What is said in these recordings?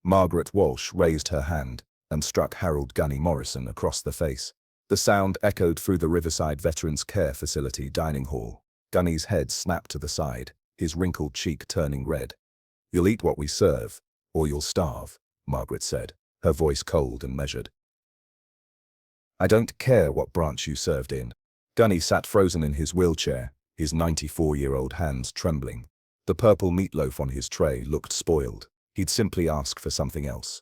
Margaret Walsh raised her hand and struck Harold "Gunny" Morrison across the face. The sound echoed through the Riverside Veterans Care Facility dining hall. Gunny's head snapped to the side, his wrinkled cheek turning red. "You'll eat what we serve, or you'll starve," Margaret said, her voice cold and measured. "I don't care what branch you served in." Gunny sat frozen in his wheelchair, his 94-year-old hands trembling. The purple meatloaf on his tray looked spoiled. He'd simply ask for something else.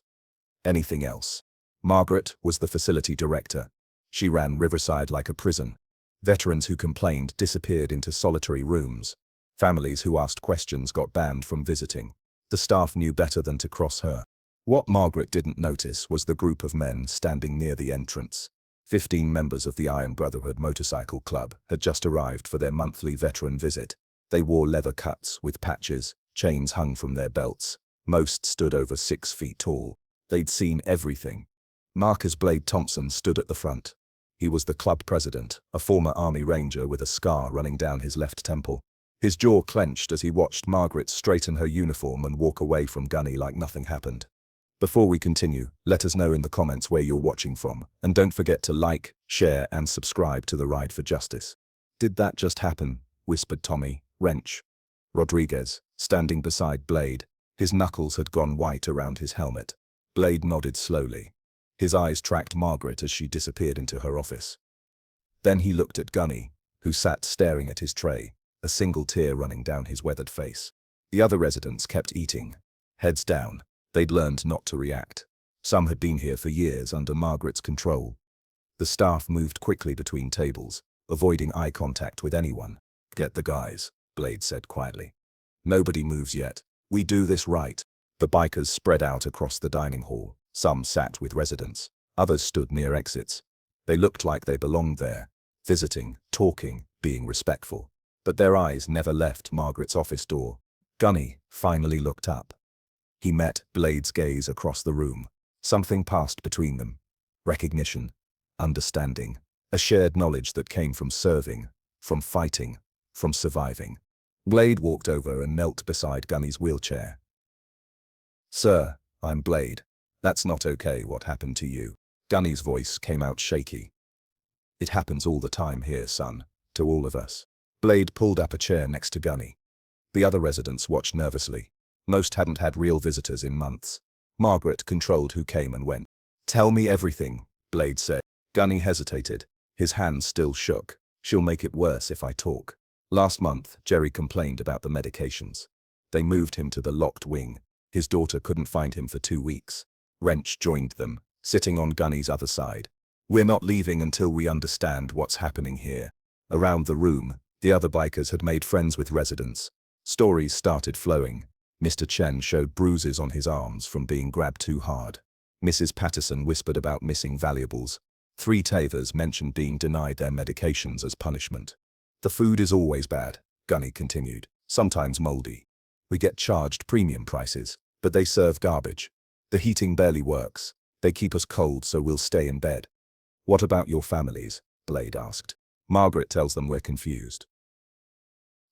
Anything else. Margaret was the facility director. She ran Riverside like a prison. Veterans who complained disappeared into solitary rooms. Families who asked questions got banned from visiting. The staff knew better than to cross her. What Margaret didn't notice was the group of men standing near the entrance. 15 members of the Iron Brotherhood Motorcycle Club had just arrived for their monthly veteran visit. They wore leather cuts with patches, chains hung from their belts. Most stood over 6 feet tall. They'd seen everything. Marcus Blade Thompson stood at the front. He was the club president, a former Army Ranger with a scar running down his left temple. His jaw clenched as he watched Margaret straighten her uniform and walk away from Gunny like nothing happened. Before we continue, let us know in the comments where you're watching from, and don't forget to like, share and subscribe to the Ride for Justice. "Did that just happen?" whispered Tommy Wrench Rodriguez, standing beside Blade. His knuckles had gone white around his helmet. Blade nodded slowly. His eyes tracked Margaret as she disappeared into her office. Then he looked at Gunny, who sat staring at his tray, a single tear running down his weathered face. The other residents kept eating, heads down. They'd learned not to react. Some had been here for years under Margaret's control. The staff moved quickly between tables, avoiding eye contact with anyone. "Get the guys," Blade said quietly. "Nobody moves yet. We do this right." The bikers spread out across the dining hall. Some sat with residents. Others stood near exits. They looked like they belonged there, visiting, talking, being respectful. But their eyes never left Margaret's office door. Gunny finally looked up. He met Blade's gaze across the room. Something passed between them. Recognition, understanding, a shared knowledge that came from serving, from fighting, from surviving. Blade walked over and knelt beside Gunny's wheelchair. "Sir, I'm Blade. That's not okay what happened to you." Gunny's voice came out shaky. "It happens all the time here, son, to all of us." Blade pulled up a chair next to Gunny. The other residents watched nervously. Most hadn't had real visitors in months. Margaret controlled who came and went. "Tell me everything," Blade said. Gunny hesitated. His hands still shook. "She'll make it worse if I talk. Last month, Jerry complained about the medications. They moved him to the locked wing. His daughter couldn't find him for 2 weeks. Wrench joined them, sitting on Gunny's other side. "We're not leaving until we understand what's happening here." Around the room, the other bikers had made friends with residents. Stories started flowing. Mr. Chen showed bruises on his arms from being grabbed too hard. Mrs. Patterson whispered about missing valuables. 3 Tavers mentioned being denied their medications as punishment. "The food is always bad," Gunny continued, "sometimes moldy. We get charged premium prices, but they serve garbage. The heating barely works. They keep us cold so we'll stay in bed." "What about your families?" Blade asked. Margaret tells them we're confused.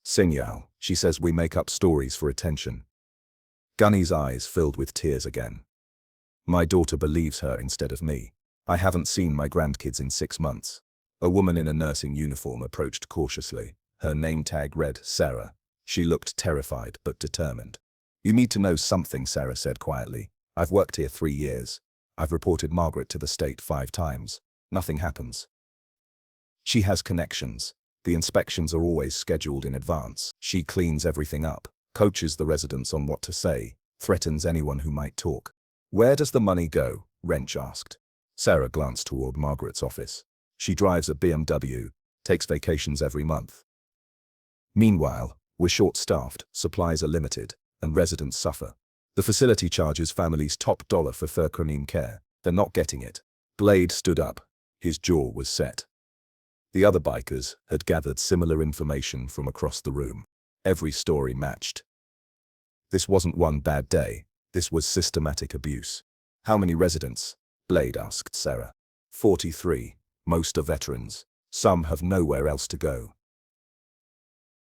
"Signal, she says we make up stories for attention." Gunny's eyes filled with tears again. "My daughter believes her instead of me. I haven't seen my grandkids in 6 months." A woman in a nursing uniform approached cautiously. Her name tag read Sarah. She looked terrified but determined. "You need to know something," Sarah said quietly. "I've worked here 3 years. I've reported Margaret to the state 5 times. Nothing happens. She has connections. The inspections are always scheduled in advance. She cleans everything up, coaches the residents on what to say, threatens anyone who might talk." "Where does the money go?" Wrench asked. Sarah glanced toward Margaret's office. "She drives a BMW, takes vacations every month. Meanwhile, we're short-staffed, supplies are limited, and residents suffer. The facility charges families top dollar for third-class care. They're not getting it." Blade stood up. His jaw was set. The other bikers had gathered similar information from across the room. Every story matched. This wasn't one bad day. This was systematic abuse. "How many residents?" Blade asked Sarah. 43. Most are veterans. Some have nowhere else to go.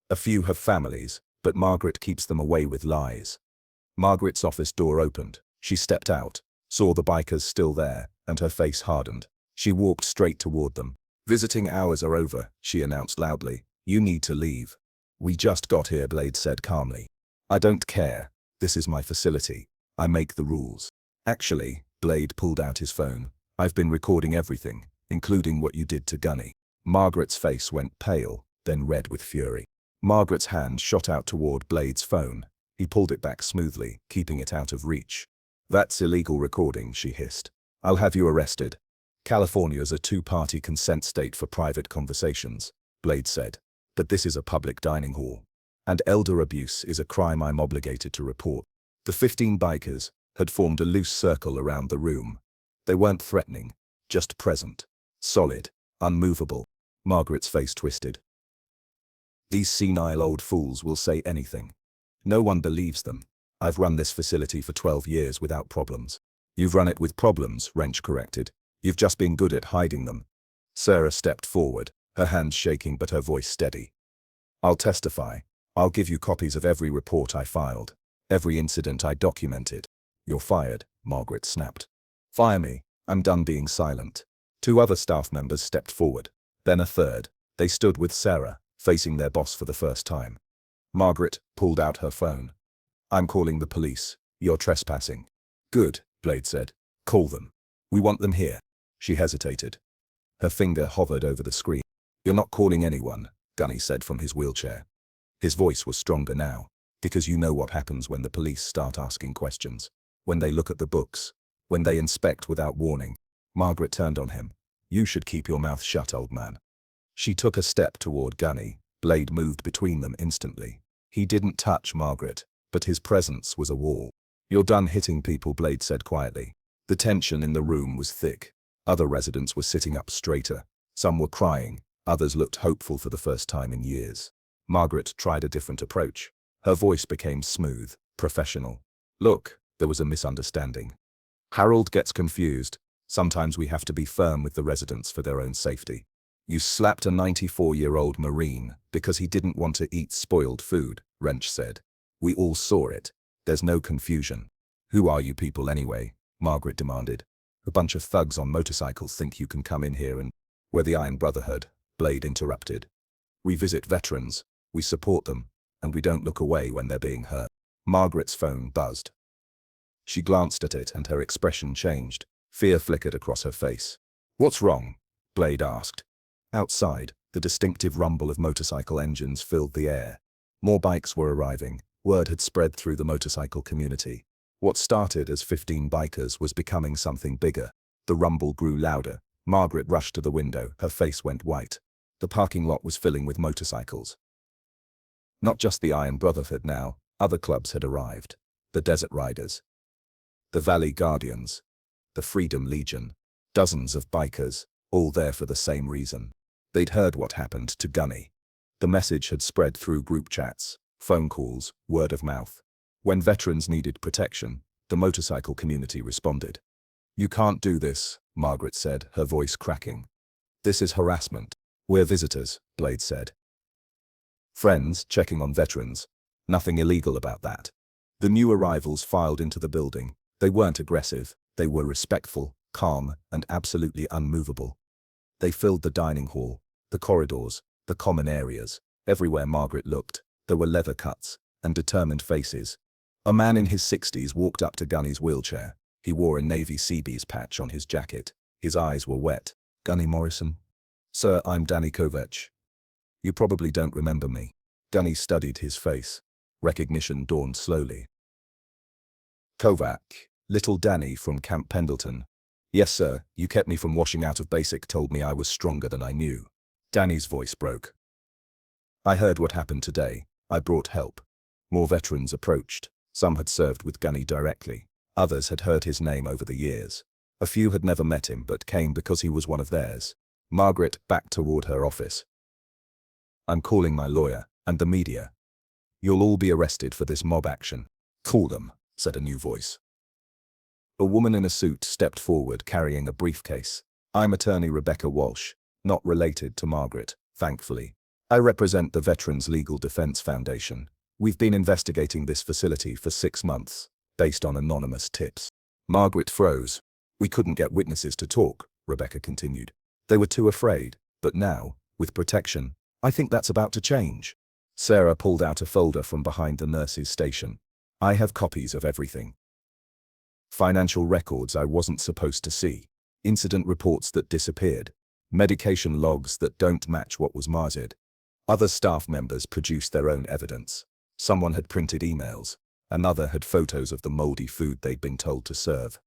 A few have families, but Margaret keeps them away with lies. Margaret's office door opened. She stepped out, saw the bikers still there, and her face hardened. She walked straight toward them. "Visiting hours are over," she announced loudly. "You need to leave." "We just got here," Blade said calmly. "I don't care. This is my facility. I make the rules." "Actually," Blade pulled out his phone, "I've been recording everything, including what you did to Gunny." Margaret's face went pale, then red with fury. Margaret's hand shot out toward Blade's phone. He pulled it back smoothly, keeping it out of reach. "That's illegal recording," she hissed. "I'll have you arrested." "California's a two-party consent state for private conversations," Blade said. "But this is a public dining hall. And elder abuse is a crime I'm obligated to report." The 15 bikers had formed a loose circle around the room. They weren't threatening, just present. Solid, unmovable. Margaret's face twisted. "These senile old fools will say anything. No one believes them. I've run this facility for 12 years without problems." "You've run it with problems," Wrench corrected. "You've just been good at hiding them." Sarah stepped forward, her hands shaking but her voice steady. "I'll testify. I'll give you copies of every report I filed, every incident I documented." "You're fired," Margaret snapped. "Fire me. I'm done being silent." 2 other staff members stepped forward, then a third. They stood with Sarah, facing their boss for the first time. Margaret pulled out her phone. "I'm calling the police. You're trespassing." "Good," Blade said. "Call them. We want them here." She hesitated. Her finger hovered over the screen. "You're not calling anyone," Gunny said from his wheelchair. His voice was stronger now, "because you know what happens when the police start asking questions. When they look at the books. When they inspect without warning." Margaret turned on him. "You should keep your mouth shut, old man." She took a step toward Gunny. Blade moved between them instantly. He didn't touch Margaret, but his presence was a wall. "You're done hitting people," Blade said quietly. The tension in the room was thick. Other residents were sitting up straighter. Some were crying, others looked hopeful for the first time in years. Margaret tried a different approach. Her voice became smooth, professional. "Look, there was a misunderstanding. Harold gets confused. Sometimes we have to be firm with the residents for their own safety. You slapped a 94-year-old Marine because he didn't want to eat spoiled food," Wrench said. "We all saw it. There's no confusion." "Who are you people anyway?" Margaret demanded. "A bunch of thugs on motorcycles think you can come in here and—" "We're the Iron Brotherhood," Blade interrupted. "We visit veterans, we support them, and we don't look away when they're being hurt." Margaret's phone buzzed. She glanced at it and her expression changed. Fear flickered across her face. "What's wrong?" Blade asked. Outside, the distinctive rumble of motorcycle engines filled the air. More bikes were arriving. Word had spread through the motorcycle community. What started as 15 bikers was becoming something bigger. The rumble grew louder. Margaret rushed to the window. Her face went white. The parking lot was filling with motorcycles. Not just the Iron Brotherhood now, other clubs had arrived. The Desert Riders. The Valley Guardians. The Freedom Legion. Dozens of bikers, all there for the same reason. They'd heard what happened to Gunny. The message had spread through group chats, phone calls, word of mouth. When veterans needed protection, the motorcycle community responded. "You can't do this," Margaret said, her voice cracking. "This is harassment." "We're visitors," Blade said. "Friends checking on veterans. Nothing illegal about that." The new arrivals filed into the building. They weren't aggressive. They were respectful, calm, and absolutely unmovable. They filled the dining hall, the corridors, the common areas. Everywhere Margaret looked, there were leather cuts and determined faces. A man in his 60s walked up to Gunny's wheelchair. He wore a Navy Seabees patch on his jacket. His eyes were wet. "Gunny Morrison?" "Sir, I'm Danny Kovac. You probably don't remember me." Gunny studied his face. Recognition dawned slowly. "Kovac, little Danny from Camp Pendleton." "Yes, sir, you kept me from washing out of basic, told me I was stronger than I knew." Danny's voice broke. "I heard what happened today. I brought help." More veterans approached. Some had served with Gunny directly. Others had heard his name over the years. A few had never met him but came because he was one of theirs. Margaret backed toward her office. "I'm calling my lawyer and the media. You'll all be arrested for this mob action." "Call them," said a new voice. A woman in a suit stepped forward carrying a briefcase. "I'm attorney Rebecca Walsh, not related to Margaret, thankfully. I represent the Veterans Legal Defense Foundation. We've been investigating this facility for 6 months. based on anonymous tips. Margaret froze. We couldn't get witnesses to talk, Rebecca continued. They were too afraid, but now, with protection, I think that's about to change. Sarah pulled out a folder from behind the nurse's station. I have copies of everything. Financial records I wasn't supposed to see. Incident reports that disappeared. Medication logs that don't match what was marked. Other staff members produced their own evidence. Someone had printed emails. Another had photos of the moldy food they'd been told to serve.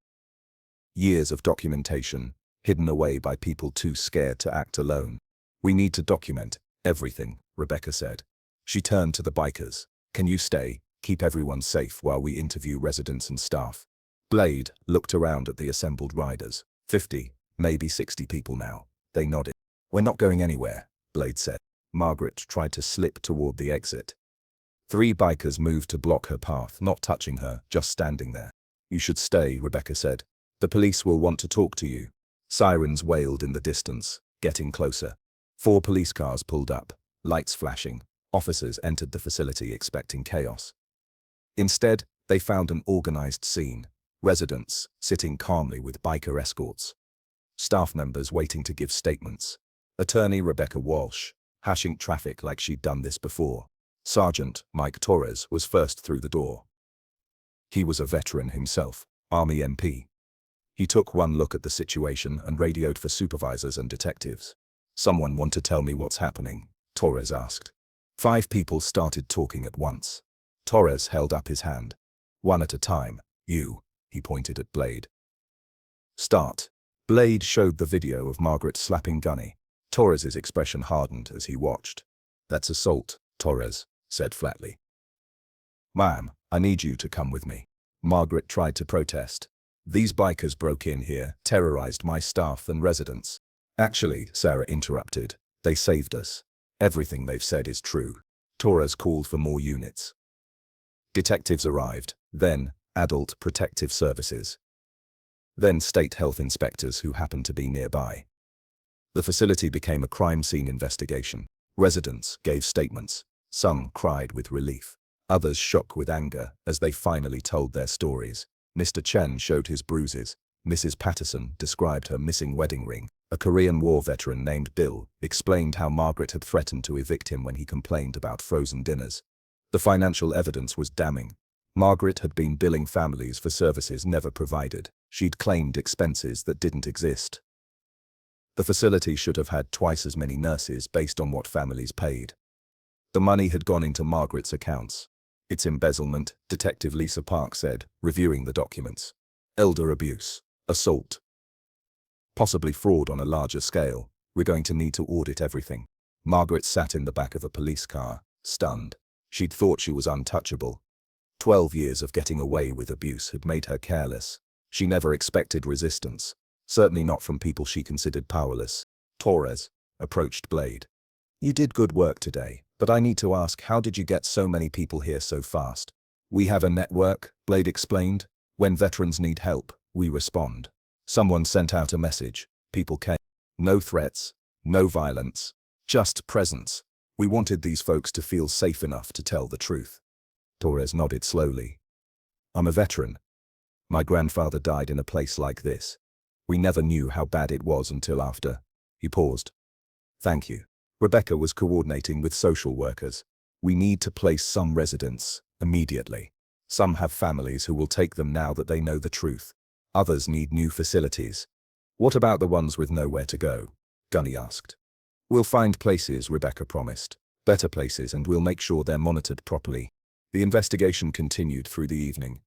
Years of documentation, hidden away by people too scared to act alone. We need to document everything, Rebecca said. She turned to the bikers. Can you stay, keep everyone safe while we interview residents and staff? Blade looked around at the assembled riders. 50, maybe 60 people now. They nodded. We're not going anywhere, Blade said. Margaret tried to slip toward the exit. 3 bikers moved to block her path, not touching her, just standing there. You should stay, Rebecca said. The police will want to talk to you. Sirens wailed in the distance, getting closer. 4 police cars pulled up, lights flashing. Officers entered the facility expecting chaos. Instead, they found an organized scene. Residents sitting calmly with biker escorts. Staff members waiting to give statements. Attorney Rebecca Walsh, hashing traffic like she'd done this before. Sergeant Mike Torres was first through the door. He was a veteran himself, Army MP. He took one look at the situation and radioed for supervisors and detectives. Someone want to tell me what's happening? Torres asked. 5 people started talking at once. Torres held up his hand. One at a time. You, he pointed at Blade. Start. Blade showed the video of Margaret slapping Gunny. Torres's expression hardened as he watched. That's assault, Torres said flatly. Ma'am, I need you to come with me. Margaret tried to protest. These bikers broke in here, terrorized my staff and residents. Actually, Sarah interrupted, they saved us. Everything they've said is true. Torres called for more units. Detectives arrived, then Adult Protective Services. Then state health inspectors who happened to be nearby. The facility became a crime scene investigation. Residents gave statements. Some cried with relief. Others shook with anger as they finally told their stories. Mr. Chen showed his bruises. Mrs. Patterson described her missing wedding ring. A Korean War veteran named Bill explained how Margaret had threatened to evict him when he complained about frozen dinners. The financial evidence was damning. Margaret had been billing families for services never provided. She'd claimed expenses that didn't exist. The facility should have had twice as many nurses based on what families paid. The money had gone into Margaret's accounts. It's embezzlement, Detective Lisa Park said, reviewing the documents. Elder abuse, assault. Possibly fraud on a larger scale. We're going to need to audit everything. Margaret sat in the back of a police car, stunned. She'd thought she was untouchable. 12 years of getting away with abuse had made her careless. She never expected resistance. Certainly not from people she considered powerless. Torres approached Blade. You did good work today, but I need to ask, how did you get so many people here so fast? We have a network, Blade explained. When veterans need help, we respond. Someone sent out a message. People came. No threats, no violence, just presence. We wanted these folks to feel safe enough to tell the truth. Torres nodded slowly. I'm a veteran. My grandfather died in a place like this. We never knew how bad it was until after. He paused. Thank you. Rebecca was coordinating with social workers. We need to place some residents immediately. Some have families who will take them now that they know the truth. Others need new facilities. What about the ones with nowhere to go? Gunny asked. We'll find places, Rebecca promised. Better places, and we'll make sure they're monitored properly. The investigation continued through the evening.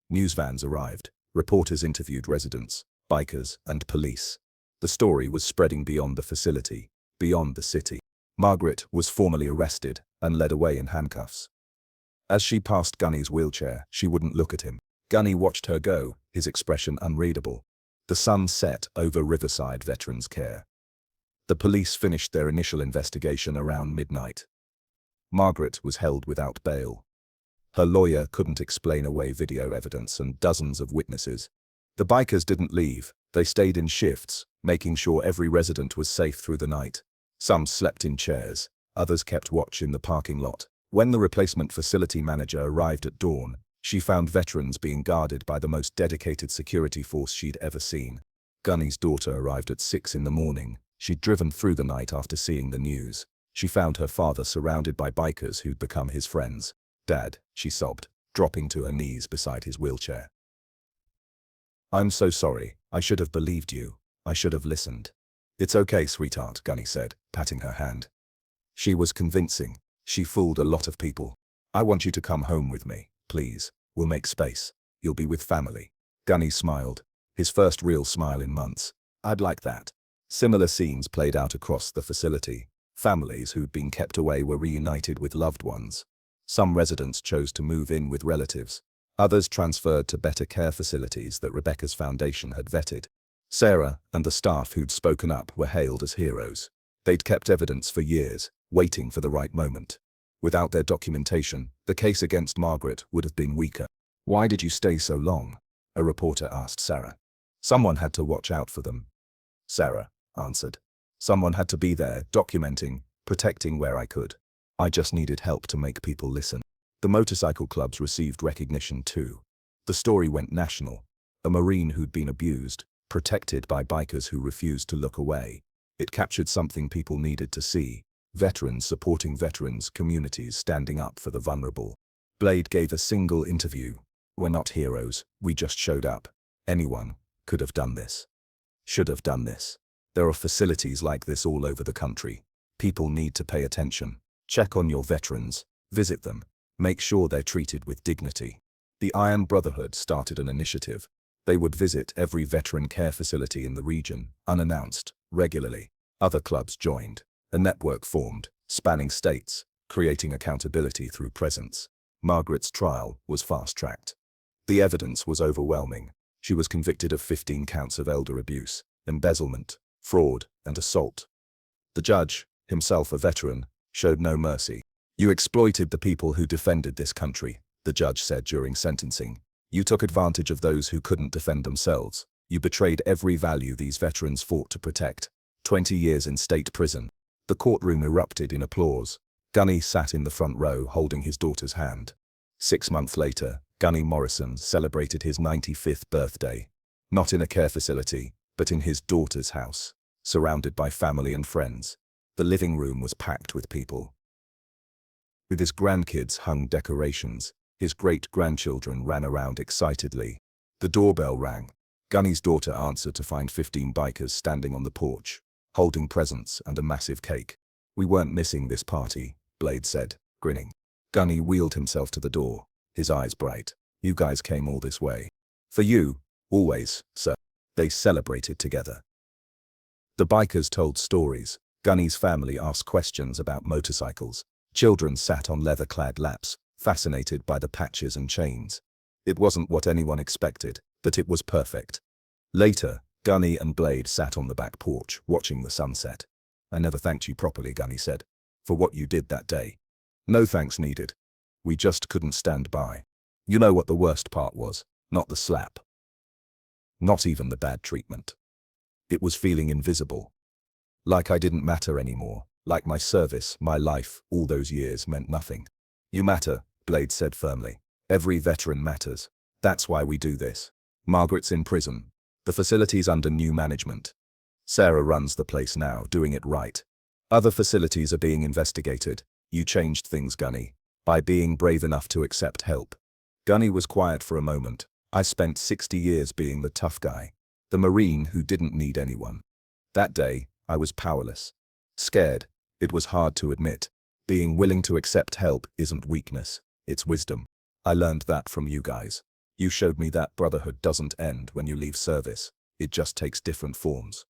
News vans arrived. Reporters interviewed residents, bikers, and police. The story was spreading beyond the facility, beyond the city. Margaret was formally arrested and led away in handcuffs. As she passed Gunny's wheelchair, she wouldn't look at him. Gunny watched her go, his expression unreadable. The sun set over Riverside Veterans Care. The police finished their initial investigation around midnight. Margaret was held without bail. Her lawyer couldn't explain away video evidence and dozens of witnesses. The bikers didn't leave. They stayed in shifts, making sure every resident was safe through the night. Some slept in chairs, others kept watch in the parking lot. When the replacement facility manager arrived at dawn, She found veterans being guarded by the most dedicated security force she'd ever seen. Gunny's daughter arrived at 6 in the morning. She'd driven through the night after seeing the news. She found her father surrounded by bikers who'd become his friends. "Dad," she sobbed, dropping to her knees beside his wheelchair. "I'm so sorry. I should have believed you. I should have listened." "It's okay, sweetheart," Gunny said, patting her hand. She was convincing. She fooled a lot of people. "I want you to come home with me, please. We'll make space. You'll be with family." Gunny smiled, his first real smile in months. "I'd like that." Similar scenes played out across the facility. Families who'd been kept away were reunited with loved ones. Some residents chose to move in with relatives. Others transferred to better care facilities that Rebecca's foundation had vetted. Sarah and the staff who'd spoken up were hailed as heroes. They'd kept evidence for years, waiting for the right moment. Without their documentation, the case against Margaret would have been weaker. "Why did you stay so long?" a reporter asked Sarah. "Someone had to watch out for them," Sarah answered. "Someone had to be there, documenting, protecting where I could. I just needed help to make people listen." The motorcycle clubs received recognition too. The story went national. A Marine who'd been abused, protected by bikers who refused to look away. It captured something people needed to see. Veterans supporting veterans, communities standing up for the vulnerable. Blade gave a single interview. "We're not heroes, we just showed up. Anyone could have done this. Should have done this. There are facilities like this all over the country. People need to pay attention. Check on your veterans, visit them, make sure they're treated with dignity." The Iron Brotherhood started an initiative. They would visit every veteran care facility in the region, unannounced, regularly. Other clubs joined. A network formed, spanning states, creating accountability through presence. Margaret's trial was fast-tracked. The evidence was overwhelming. She was convicted of 15 counts of elder abuse, embezzlement, fraud, and assault. The judge, himself a veteran, showed no mercy. "You exploited the people who defended this country," the judge said during sentencing. "You took advantage of those who couldn't defend themselves. You betrayed every value these veterans fought to protect. 20 years in state prison." The courtroom erupted in applause. Gunny sat in the front row holding his daughter's hand. 6 months later, Gunny Morrison celebrated his 95th birthday. Not in a care facility, but in his daughter's house, surrounded by family and friends. The living room was packed with people. With his grandkids hung decorations, his great-grandchildren ran around excitedly. The doorbell rang. Gunny's daughter answered to find 15 bikers standing on the porch, holding presents and a massive cake. "We weren't missing this party," Blade said, grinning. Gunny wheeled himself to the door, his eyes bright. "You guys came all this way." "For you, always, sir." They celebrated together. The bikers told stories. Gunny's family asked questions about motorcycles. Children sat on leather-clad laps, fascinated by the patches and chains. It wasn't what anyone expected, but it was perfect. Later, Gunny and Blade sat on the back porch, watching the sunset. "I never thanked you properly," Gunny said, "for what you did that day." "No thanks needed. We just couldn't stand by." You know what the worst part was? Not the slap. Not even the bad treatment. It was feeling invisible. Like I didn't matter anymore, like my service, my life, all those years meant nothing. "You matter," Blade said firmly. "Every veteran matters. That's why we do this." Margaret's in prison. The facility's under new management. Sarah runs the place now, doing it right. Other facilities are being investigated. You changed things, Gunny, by being brave enough to accept help. Gunny was quiet for a moment. "I spent 60 years being the tough guy, the Marine who didn't need anyone. That day, I was powerless. Scared. It was hard to admit. Being willing to accept help isn't weakness, it's wisdom. I learned that from you guys. You showed me that brotherhood doesn't end when you leave service. It just takes different forms."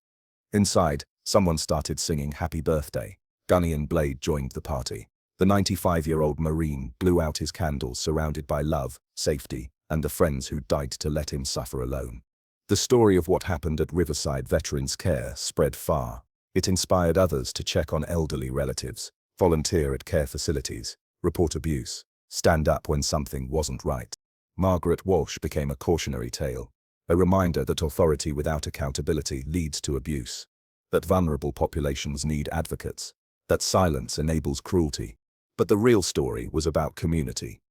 Inside, someone started singing Happy Birthday. Gunny and Blade joined the party. The 95-year-old Marine blew out his candles surrounded by love, safety, and the friends who died to let him suffer alone. The story of what happened at Riverside Veterans Care spread far. It inspired others to check on elderly relatives, volunteer at care facilities, report abuse, stand up when something wasn't right. Margaret Walsh became a cautionary tale, a reminder that authority without accountability leads to abuse, that vulnerable populations need advocates, that silence enables cruelty. But the real story was about community.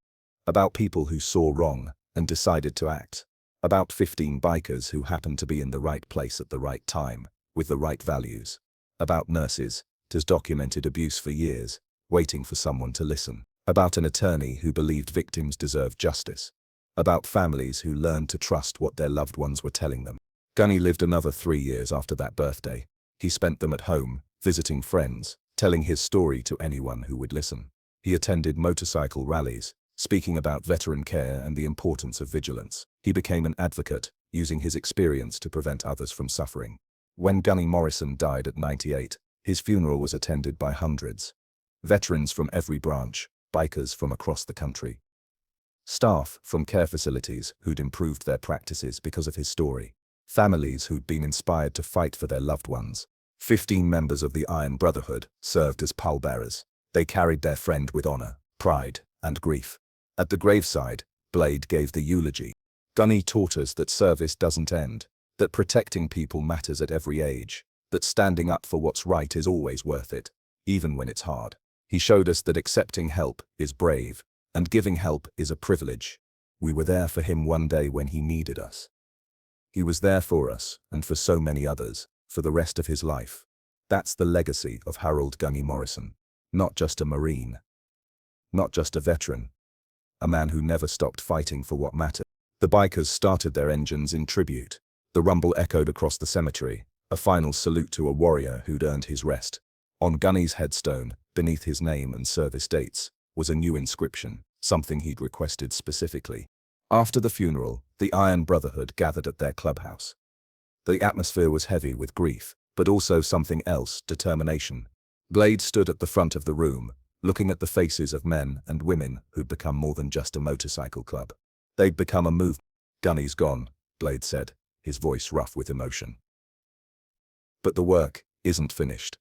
About people who saw wrong and decided to act. About 15 bikers who happened to be in the right place at the right time, with the right values. About nurses, who's documented abuse for years, waiting for someone to listen. About an attorney who believed victims deserved justice. About families who learned to trust what their loved ones were telling them. Gunny lived another 3 years after that birthday. He spent them at home, visiting friends, telling his story to anyone who would listen. He attended motorcycle rallies, speaking about veteran care and the importance of vigilance. He became an advocate, using his experience to prevent others from suffering. When Gunny Morrison died at 98, his funeral was attended by hundreds. Veterans from every branch, bikers from across the country. Staff from care facilities who'd improved their practices because of his story. Families who'd been inspired to fight for their loved ones. 15 members of the Iron Brotherhood served as pallbearers. They carried their friend with honor, pride, and grief. At the graveside, Blade gave the eulogy. Gunny taught us that service doesn't end, that protecting people matters at every age, that standing up for what's right is always worth it, even when it's hard. He showed us that accepting help is brave, and giving help is a privilege. We were there for him one day when he needed us. He was there for us, and for so many others, for the rest of his life. That's the legacy of Harold Gunny Morrison. Not just a Marine. Not just a veteran. A man who never stopped fighting for what mattered. The bikers started their engines in tribute. The rumble echoed across the cemetery, a final salute to a warrior who'd earned his rest. On Gunny's headstone, beneath his name and service dates, was a new inscription, something he'd requested specifically. After the funeral, the Iron Brotherhood gathered at their clubhouse. The atmosphere was heavy with grief, but also something else, determination. Blade stood at the front of the room, looking at the faces of men and women who'd become more than just a motorcycle club. They'd become a movement. Gunny's gone, Blade said, his voice rough with emotion. But the work isn't finished.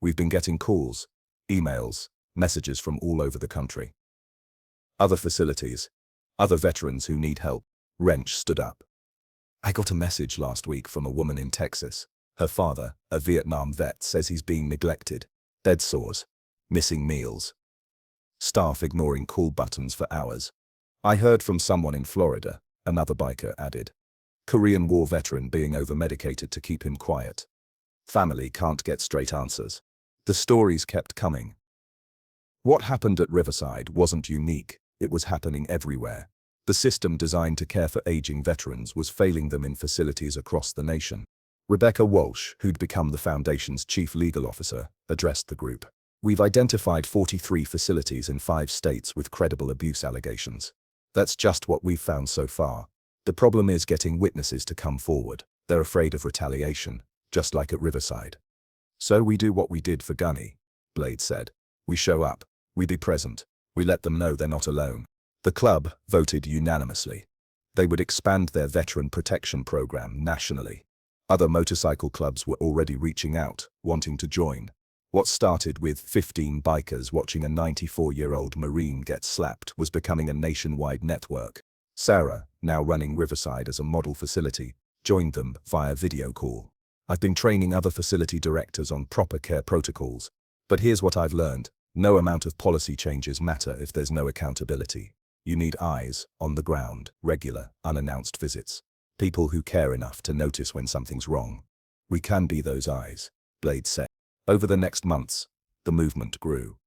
We've been getting calls, emails, messages from all over the country. Other facilities, other veterans who need help. Wrench stood up. I got a message last week from a woman in Texas. Her father, a Vietnam vet, says he's being neglected. Dead sores. Missing meals. Staff ignoring call buttons for hours. I heard from someone in Florida, another biker added. Korean War veteran being over-medicated to keep him quiet. Family can't get straight answers. The stories kept coming. What happened at Riverside wasn't unique, it was happening everywhere. The system designed to care for aging veterans was failing them in facilities across the nation. Rebecca Walsh, who'd become the Foundation's chief legal officer, addressed the group. We've identified 43 facilities in 5 states with credible abuse allegations. That's just what we've found so far. The problem is getting witnesses to come forward. They're afraid of retaliation, just like at Riverside. So we do what we did for Gunny, Blade said. We show up, we be present, we let them know they're not alone. The club voted unanimously. They would expand their veteran protection program nationally. Other motorcycle clubs were already reaching out, wanting to join. What started with 15 bikers watching a 94-year-old Marine get slapped was becoming a nationwide network. Sarah, now running Riverside as a model facility, joined them via video call. I've been training other facility directors on proper care protocols. But here's what I've learned. No amount of policy changes matter if there's no accountability. You need eyes, on the ground, regular, unannounced visits. People who care enough to notice when something's wrong. We can be those eyes, Blade said. Over the next months, the movement grew.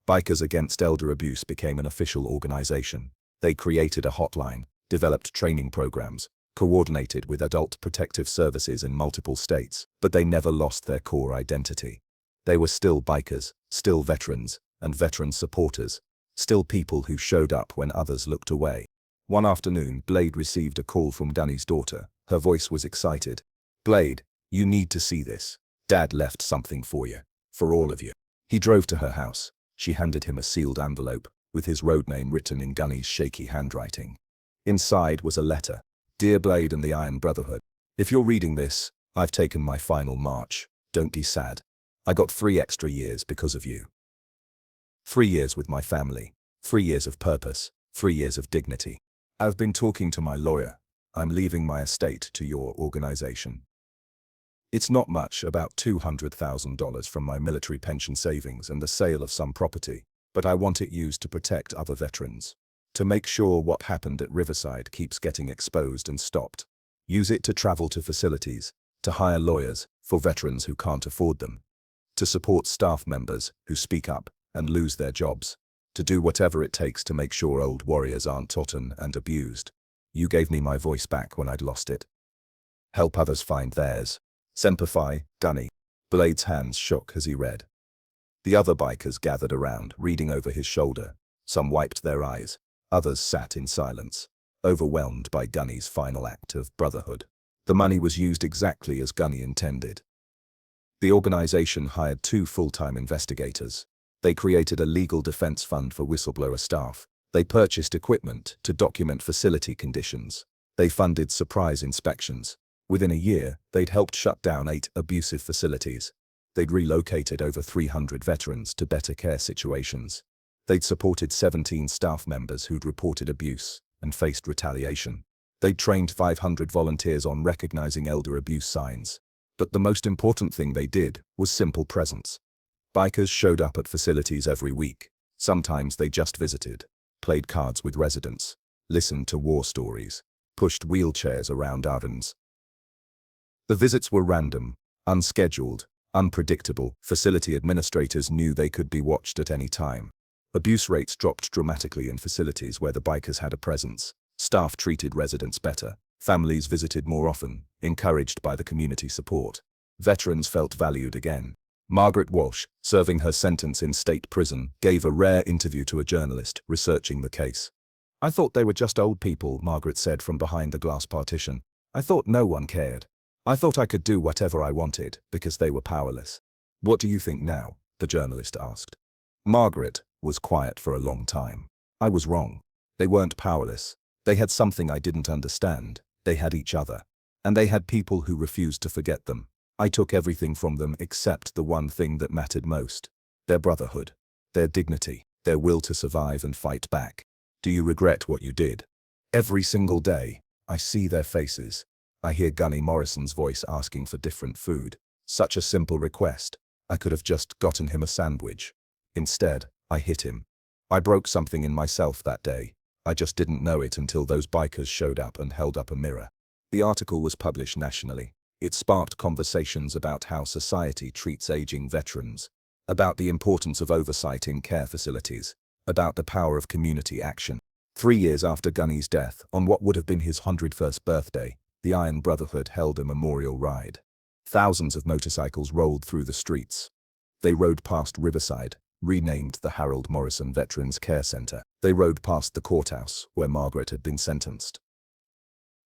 Bikers Against Elder Abuse became an official organization. They created a hotline, developed training programs, coordinated with adult protective services in multiple states, but they never lost their core identity. They were still bikers, still veterans, and veteran supporters, still people who showed up when others looked away. One afternoon, Blade received a call from Gunny's daughter. Her voice was excited. Blade, you need to see this. Dad left something for you. For all of you. He drove to her house. She handed him a sealed envelope, with his road name written in Gunny's shaky handwriting. Inside was a letter. Dear Blade and the Iron Brotherhood, if you're reading this, I've taken my final march. Don't be sad. I got 3 extra years because of you. 3 years with my family. 3 years of purpose. 3 years of dignity. I've been talking to my lawyer. I'm leaving my estate to your organization. It's not much, about $200,000 from my military pension savings and the sale of some property, but I want it used to protect other veterans. to make sure what happened at Riverside keeps getting exposed and stopped. Use it to travel to facilities, to hire lawyers for veterans who can't afford them, to support staff members who speak up and lose their jobs, to do whatever it takes to make sure old warriors aren't taughten and abused. You gave me my voice back when I'd lost it. Help others find theirs. Semper Fi, Gunny. Blade's hands shook as he read. The other bikers gathered around, reading over his shoulder. Some wiped their eyes. Others sat in silence, overwhelmed by Gunny's final act of brotherhood. The money was used exactly as Gunny intended. The organization hired 2 full-time investigators. They created a legal defense fund for whistleblower staff. They purchased equipment to document facility conditions. They funded surprise inspections. Within a year, they'd helped shut down 8 abusive facilities. They'd relocated over 300 veterans to better care situations. They'd supported 17 staff members who'd reported abuse and faced retaliation. They'd trained 500 volunteers on recognizing elder abuse signs. But the most important thing they did was simple presence. Bikers showed up at facilities every week. Sometimes they just visited, played cards with residents, listened to war stories, pushed wheelchairs around ovens. The visits were random, unscheduled, unpredictable. Facility administrators knew they could be watched at any time. Abuse rates dropped dramatically in facilities where the bikers had a presence. Staff treated residents better. Families visited more often, encouraged by the community support. Veterans felt valued again. Margaret Walsh, serving her sentence in state prison, gave a rare interview to a journalist researching the case. "I thought they were just old people," Margaret said from behind the glass partition. "I thought no one cared. I thought I could do whatever I wanted because they were powerless." "What do you think now?" the journalist asked. Margaret was quiet for a long time. "I was wrong. They weren't powerless. They had something I didn't understand. They had each other. And they had people who refused to forget them. I took everything from them except the one thing that mattered most. Their brotherhood. Their dignity. Their will to survive and fight back. Do you regret what you did?" Every single day, I see their faces. I hear Gunny Morrison's voice asking for different food. Such a simple request. I could have just gotten him a sandwich. Instead, I hit him. I broke something in myself that day. I just didn't know it until those bikers showed up and held up a mirror. The article was published nationally. It sparked conversations about how society treats aging veterans, about the importance of oversight in care facilities, about the power of community action. 3 years after Gunny's death, on what would have been his 101st birthday, the Iron Brotherhood held a memorial ride. Thousands of motorcycles rolled through the streets. They rode past Riverside, renamed the Harold Morrison Veterans Care Center. They rode past the courthouse, where Margaret had been sentenced.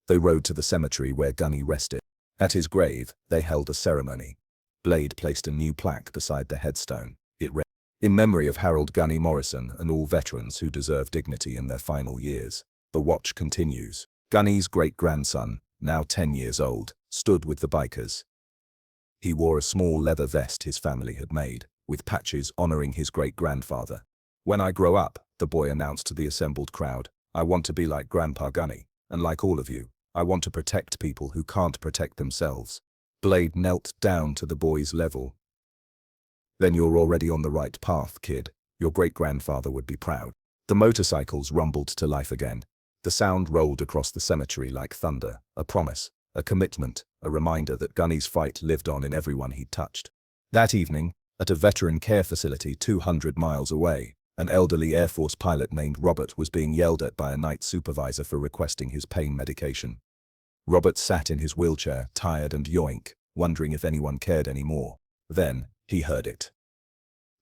They rode to the cemetery where Gunny rested. At his grave, they held a ceremony. Blade placed a new plaque beside the headstone. It read, "In memory of Harold Gunny Morrison and all veterans who deserve dignity in their final years." The watch continues. Gunny's great-grandson, now 10 years old, stood with the bikers. He wore a small leather vest his family had made, with patches honoring his great-grandfather. "When I grow up," the boy announced to the assembled crowd, "I want to be like Grandpa Gunny, and like all of you, I want to protect people who can't protect themselves." Blade knelt down to the boy's level. "Then you're already on the right path, kid. Your great-grandfather would be proud." The motorcycles rumbled to life again. The sound rolled across the cemetery like thunder, a promise, a commitment, a reminder that Gunny's fight lived on in everyone he'd touched. That evening, at a veteran care facility 200 miles away, an elderly Air Force pilot named Robert was being yelled at by a night supervisor for requesting his pain medication. Robert sat in his wheelchair, tired and yoink, wondering if anyone cared anymore. Then, he heard it.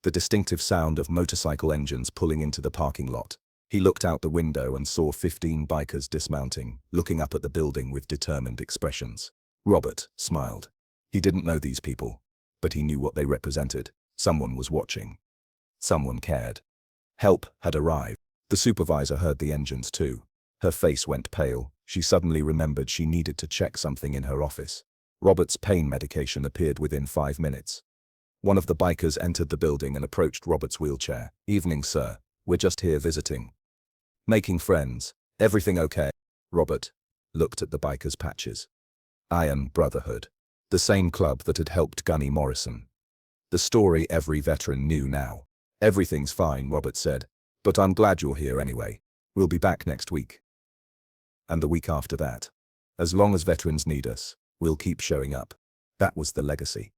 The distinctive sound of motorcycle engines pulling into the parking lot. He looked out the window and saw 15 bikers dismounting, looking up at the building with determined expressions. Robert smiled. He didn't know these people, but he knew what they represented. Someone was watching. Someone cared. Help had arrived. The supervisor heard the engines too. Her face went pale. She suddenly remembered she needed to check something in her office. Robert's pain medication appeared within 5 minutes. One of the bikers entered the building and approached Robert's wheelchair. "Evening, sir. We're just here visiting. Making friends. Everything okay?" Robert looked at the bikers' patches. Iron Brotherhood. The same club that had helped Gunny Morrison. The story every veteran knew now. "Everything's fine," Robert said. "But I'm glad you're here anyway. We'll be back next week. And the week after that. As long as veterans need us, we'll keep showing up. That was the legacy.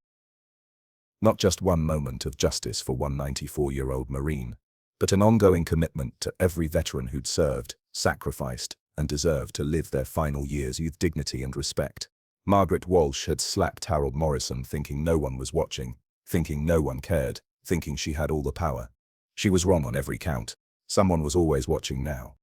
Not just one moment of justice for one 94-year-old Marine, but an ongoing commitment to every veteran who'd served, sacrificed, and deserved to live their final years with dignity and respect. Margaret Walsh had slapped Harold Morrison thinking no one was watching, thinking no one cared, thinking she had all the power. She was wrong on every count. Someone was always watching now.